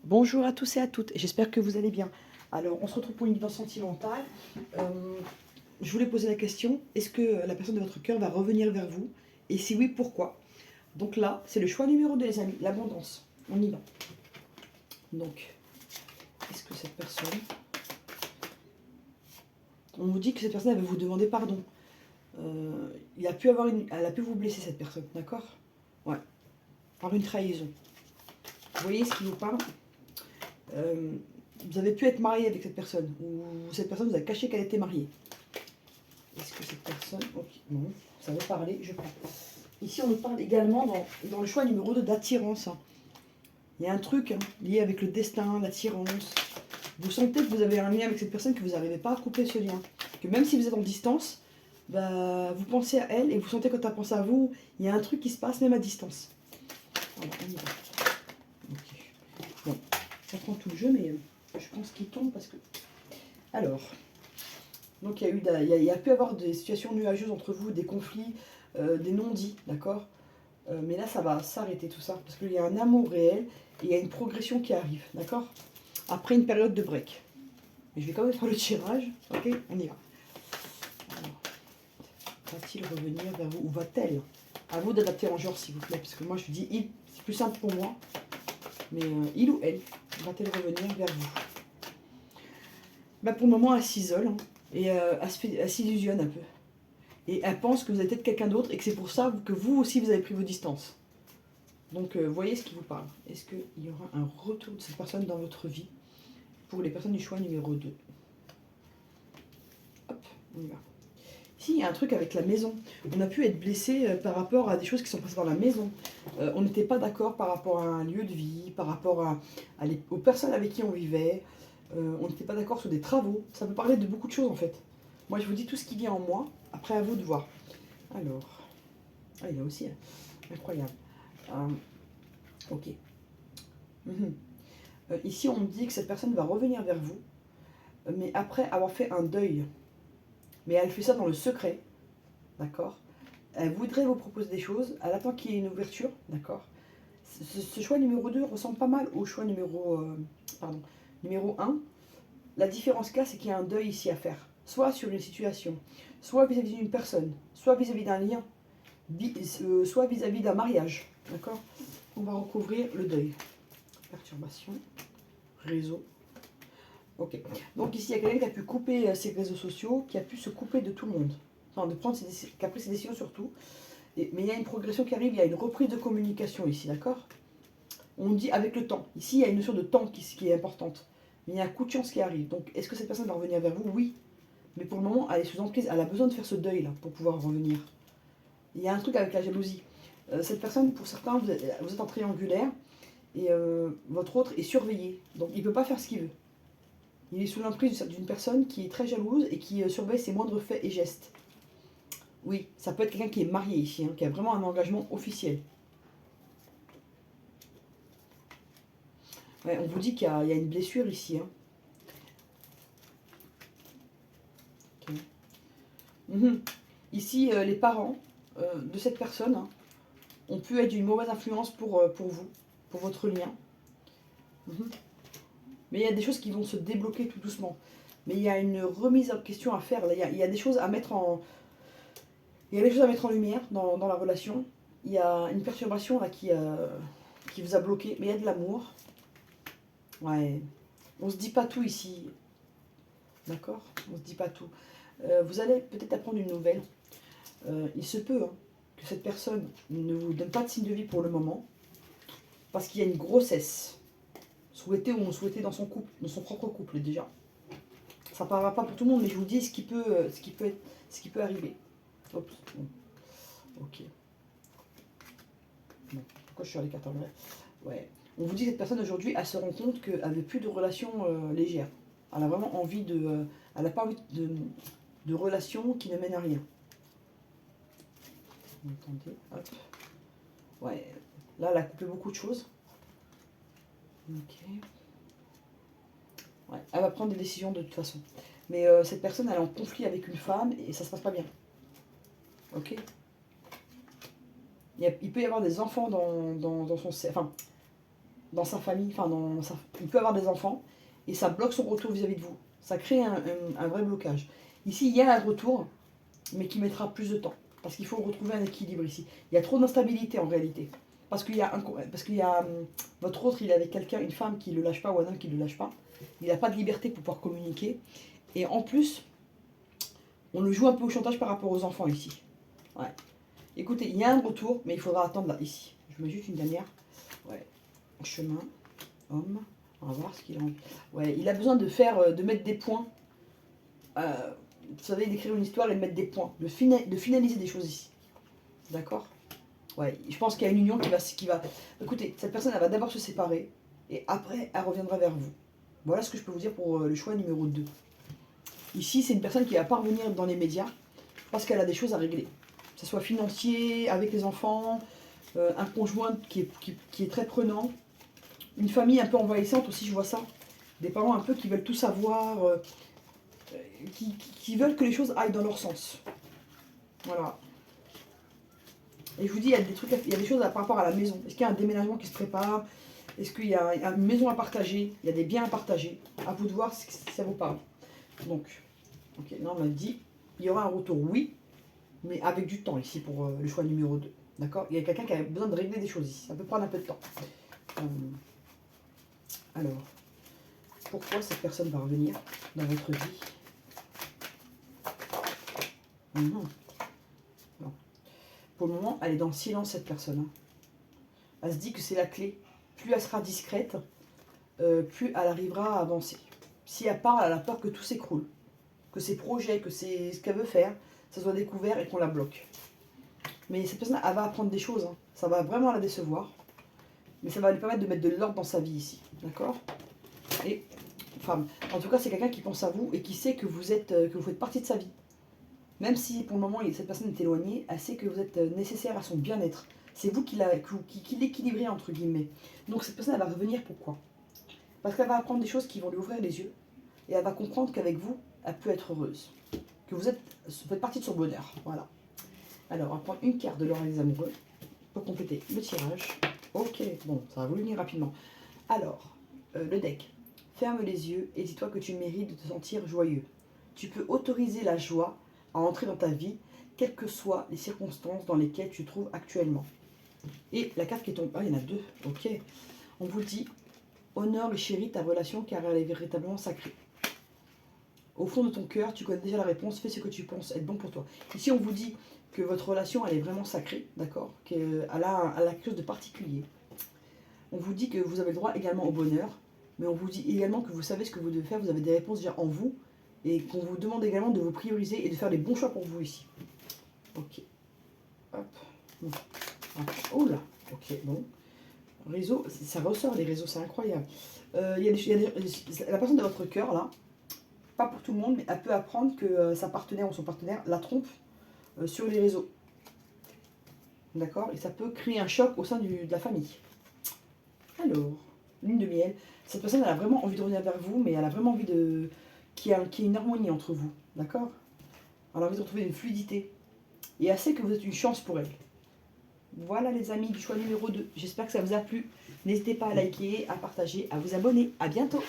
Bonjour à tous et à toutes, j'espère que vous allez bien. Alors, on se retrouve pour une guidance sentimentale. Je voulais poser la question, est-ce que la personne de votre cœur va revenir vers vous? Et si oui, pourquoi? Donc là, c'est le choix numéro 2, les amis, l'abondance. On y va. Donc, est-ce que cette personne... On vous dit que cette personne, elle va vous demander pardon. Il a pu avoir elle a pu vous blesser, cette personne, d'accord? Ouais, par une trahison. Vous voyez ce qui vous parle? Euh, Vous avez pu être marié avec cette personne, ou cette personne vous a caché qu'elle était mariée. Est-ce que cette personne... Ok, non, ça veut parler, je prends. Ici, on nous parle également dans le choix numéro 2 d'attirance. Il y a un truc lié avec le destin, l'attirance. Vous sentez que vous avez un lien avec cette personne, que vous n'arrivez pas à couper ce lien. Que même si vous êtes en distance, bah, vous pensez à elle et vous sentez quand elle pense à vous, il y a un truc qui se passe même à distance. Voilà, on y va. Ok. Bon, ça prend tout le jeu, mais je pense qu'il tombe parce que... Alors, donc il y a pu avoir des situations nuageuses entre vous, des conflits, des non-dits, d'accord. Mais là, ça va s'arrêter tout ça, parce qu'il y a un amour réel et il y a une progression qui arrive, d'accord. Après une période de break. Mais je vais quand même faire le tirage, ok. On y va. Alors, va-t-il revenir vers vous ou va-t-elle? À vous d'adapter en genre, s'il vous plaît, parce que moi je dis il, c'est plus simple pour moi. Mais il ou elle va-t-elle revenir vers vous? Bah, pour le moment, elle s'isole hein, et elle s'illusionne un peu. Et elle pense que vous êtes peut-être quelqu'un d'autre et que c'est pour ça que vous aussi vous avez pris vos distances. Donc voyez ce qui vous parle. Est-ce qu'il y aura un retour de cette personne dans votre vie pour les personnes du choix numéro 2? Hop, on y va. Ici, il y a un truc avec la maison. On a pu être blessé par rapport à des choses qui sont passées dans la maison. On n'était pas d'accord par rapport à un lieu de vie, par rapport aux personnes avec qui on vivait. On n'était pas d'accord sur des travaux. Ça peut parler de beaucoup de choses en fait. Moi, je vous dis tout ce qui vient en moi. Après, à vous de voir. Alors, ah, il y a aussi incroyable. Ok. Mhm. Ici, on me dit que cette personne va revenir vers vous, mais après avoir fait un deuil. Mais elle fait ça dans le secret, d'accord. Elle voudrait vous proposer des choses, elle attend qu'il y ait une ouverture, d'accord. Ce choix numéro 2 ressemble pas mal au choix numéro 1. La différence qu'il y a, c'est qu'il y a un deuil ici à faire. Soit sur une situation, soit vis-à-vis d'une personne, soit vis-à-vis d'un lien, soit vis-à-vis d'un mariage, d'accord. On va recouvrir le deuil. Perturbation, réseau. Ok. Donc ici, il y a quelqu'un qui a pu couper ses réseaux sociaux, qui a pu se couper de tout le monde. Enfin, qui a pris ses décisions surtout. Mais il y a une progression qui arrive, il y a une reprise de communication ici, d'accord. On dit avec le temps. Ici, il y a une notion de temps qui est importante. Mais il y a un coup de chance qui arrive. Donc, est-ce que cette personne va revenir vers vous? Oui. Mais pour le moment, elle est sous emprise. Elle a besoin de faire ce deuil-là pour pouvoir revenir. Il y a un truc avec la jalousie. Cette personne, pour certains, vous êtes en triangulaire et votre autre est surveillé. Donc, il ne peut pas faire ce qu'il veut. Il est sous l'emprise d'une personne qui est très jalouse et qui surveille ses moindres faits et gestes. Oui, ça peut être quelqu'un qui est marié ici, hein, qui a vraiment un engagement officiel. Ouais, on vous dit qu'il y a une blessure ici. Hein. Okay. Ici, les parents de cette personne hein, ont pu être d'une mauvaise influence pour vous, pour votre lien. Mais il y a des choses qui vont se débloquer tout doucement. Mais il y a une remise en question à faire. Il y a des choses à mettre en... Il y a des choses à mettre en lumière dans la relation. Il y a une perturbation là qui vous a bloqué. Mais il y a de l'amour. Ouais. On se dit pas tout ici. D'accord. On se dit pas tout. Vous allez peut-être apprendre une nouvelle. Il se peut hein, que cette personne ne vous donne pas de signe de vie pour le moment. Parce qu'il y a une grossesse. Souhaitée ou non souhaitée dans son couple, dans son propre couple déjà. Ça ne parlera pas pour tout le monde, mais je vous dis ce qui peut arriver. Oups. Ok. Bon. Pourquoi je suis sur les cartes en vrai? Ouais. On vous dit que cette personne aujourd'hui, elle se rend compte qu'elle veut plus de relations légères. Elle a vraiment envie de... elle n'a pas envie de relations qui ne mènent à rien. Attendez, hop. Ouais. Là, elle a coupé beaucoup de choses. Ok. Ouais. Elle va prendre des décisions de toute façon. Mais cette personne, elle est en conflit avec une femme et ça se passe pas bien. Ok. Il peut y avoir des enfants dans son... Enfin, dans sa famille, enfin, il peut avoir des enfants, et ça bloque son retour vis-à-vis de vous. Ça crée un vrai blocage. Ici, il y a un retour, mais qui mettra plus de temps. Parce qu'il faut retrouver un équilibre ici. Il y a trop d'instabilité en réalité. Parce qu'il y a, votre autre, il est avec quelqu'un, une femme qui ne le lâche pas ou un homme qui ne le lâche pas. Il n'a pas de liberté pour pouvoir communiquer. Et en plus, on le joue un peu au chantage par rapport aux enfants ici. Ouais. Écoutez, il y a un retour, mais il faudra attendre là, ici. Je mets juste une dernière. Ouais. Chemin, homme. On va voir ce qu'il a envie. Ouais, il a besoin de faire, de mettre des points. Vous savez, d'écrire une histoire et de mettre des points. De finaliser des choses ici. D'accord? Ouais, je pense qu'il y a une union qui va... Écoutez, cette personne, elle va d'abord se séparer. Et après, elle reviendra vers vous. Voilà ce que je peux vous dire pour le choix numéro 2. Ici, c'est une personne qui va pas revenir dans les médias parce qu'elle a des choses à régler. Que ce soit financier, avec les enfants, un conjoint qui est très prenant, une famille un peu envahissante aussi, je vois ça. Des parents un peu qui veulent tout savoir, qui veulent que les choses aillent dans leur sens. Voilà. Et je vous dis, il y a des trucs, il y a des choses par rapport à la maison. Est-ce qu'il y a un déménagement qui se prépare? Est-ce qu'il y a une maison à partager? Il y a des biens à partager. À vous de voir si ça vous parle. Donc, ok, là on m'a dit, il y aura un retour, oui, mais avec du temps ici pour le choix numéro 2. D'accord? Il y a quelqu'un qui a besoin de régler des choses ici. Ça peut prendre un peu de temps. Alors, pourquoi cette personne va revenir dans votre vie? Non. Pour le moment, elle est dans le silence, cette personne. Elle se dit que c'est la clé. Plus elle sera discrète, plus elle arrivera à avancer. Si elle parle, elle a peur que tout s'écroule. Que ses projets, que ce qu'elle veut faire, ça soit découvert et qu'on la bloque. Mais cette personne, elle va apprendre des choses. Ça va vraiment la décevoir. Mais ça va lui permettre de mettre de l'ordre dans sa vie ici. D'accord? Et, femme. En tout cas, c'est quelqu'un qui pense à vous et qui sait que vous faites partie de sa vie. Même si pour le moment cette personne est éloignée, elle sait que vous êtes nécessaire à son bien-être. C'est vous qui l'équilibrez entre guillemets. Donc cette personne, elle va revenir pourquoi? Parce qu'elle va apprendre des choses qui vont lui ouvrir les yeux. Et elle va comprendre qu'avec vous, elle peut être heureuse. Que vous faites partie de son bonheur. Voilà. Alors, on va prendre une carte de l'oreille des amoureux pour compléter le tirage. Ok, bon, ça va vous venir rapidement. Alors, le deck. Ferme les yeux et dis-toi que tu mérites de te sentir joyeux. Tu peux autoriser la joie à entrer dans ta vie, quelles que soient les circonstances dans lesquelles tu te trouves actuellement. Et la carte qui tombe, ah, il y en a deux, ok. On vous dit, honore et chéris ta relation car elle est véritablement sacrée. Au fond de ton cœur, tu connais déjà la réponse, fais ce que tu penses être bon pour toi. Ici, on vous dit que votre relation, elle est vraiment sacrée, d'accord? Qu'elle a quelque chose de particulier. On vous dit que vous avez le droit également au bonheur, mais on vous dit également que vous savez ce que vous devez faire, vous avez des réponses déjà en vous, et qu'on vous demande également de vous prioriser et de faire les bons choix pour vous ici. Ok. Hop. Bon. Oh là. Ok, bon. Réseau, ça ressort les réseaux, c'est incroyable. La personne de votre cœur, là, pas pour tout le monde, mais elle peut apprendre que sa partenaire ou son partenaire la trompe sur les réseaux. D'accord? Et ça peut créer un choc au sein de la famille. Alors, lune de miel. Cette personne, elle a vraiment envie de revenir vers vous, mais elle a vraiment envie qu'il y ait une harmonie entre vous. D'accord? Elle a envie de retrouver une fluidité. Et elle sait que vous êtes une chance pour elle. Voilà les amis du choix numéro 2. J'espère que ça vous a plu. N'hésitez pas à liker, à partager, à vous abonner. À bientôt!